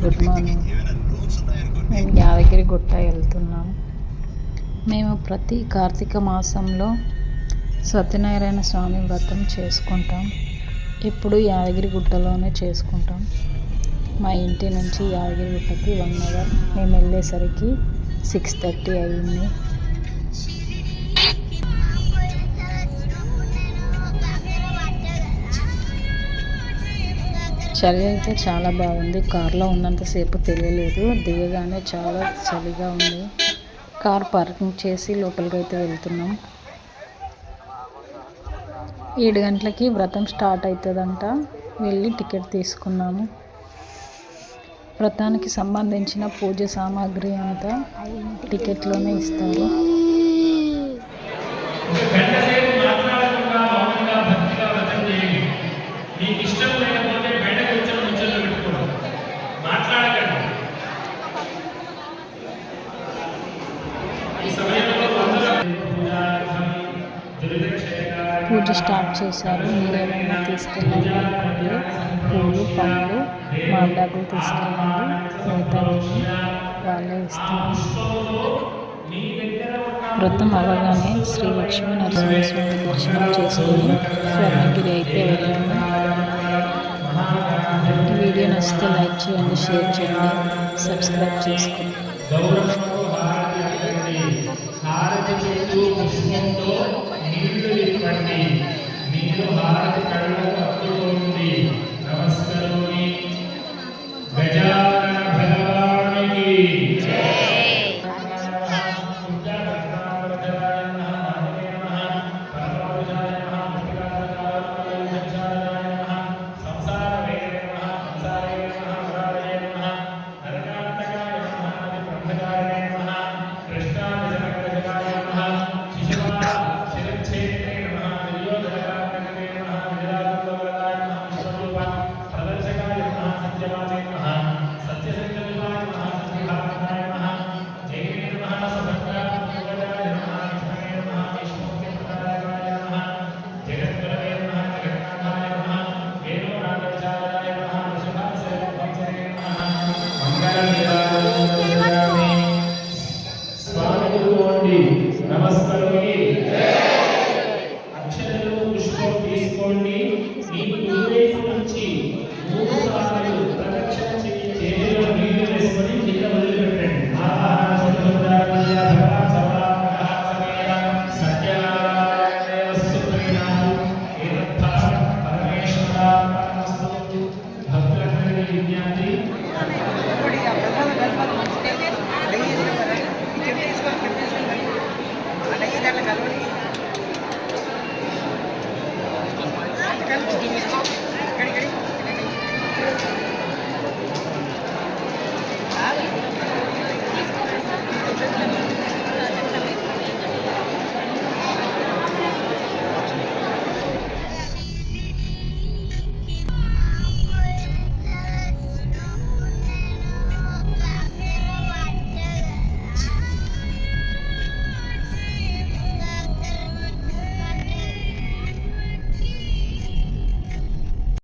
Good morning. మేము యాదగిరి గుట్ట వెళ్తున్నాం. మేము ప్రతి కార్తీక మాసంలో సత్యనారాయణ స్వామి వ్రతం చేసుకుంటాం. ఇప్పుడు యాదగిరి గుట్టలోనే చేసుకుంటాం. మా ఇంటి నుంచి యాదగిరి గుట్టకి 1 అవర్. మేము వెళ్ళేసరికి 6:30 అయింది. చలి అయితే చాలా బాగుంది. కార్లో ఉన్నంతసేపు తెలియలేదు. దిగగానే చాలా చలిగా ఉంది. కార్ పార్కింగ్ చేసి లోపలికి అయితే వెళ్తున్నాం. 7 గంటలకి వ్రతం స్టార్ట్ అవుతుందంట. వెళ్ళి టికెట్ తీసుకున్నాము. వ్రతానికి సంబంధించిన పూజ సామాగ్రి అంతా టికెట్లోనే ఇస్తారు. పూజ స్టార్ట్ చేశారు. మీరేమైనా తీసుకెళ్ళాలి అనుకుంటే పూలు, పండ్లు, మామిడాకులు తీసుకెళ్ళండి. మిగతావేమి వాళ్ళే ఇస్తారు. వ్రతం అవ్వగానే శ్రీ లక్ష్మీ నరసింహస్వామి దర్శనం చేసుకుని స్వర్ణగిరి అయితే వెళ్ళాము. ఈ వీడియో నచ్చితే లైక్ చేయండి, షేర్ చేయండి, సబ్స్క్రైబ్ చేసుకోండి. ప్రదర్శకాయ సత్యవాచే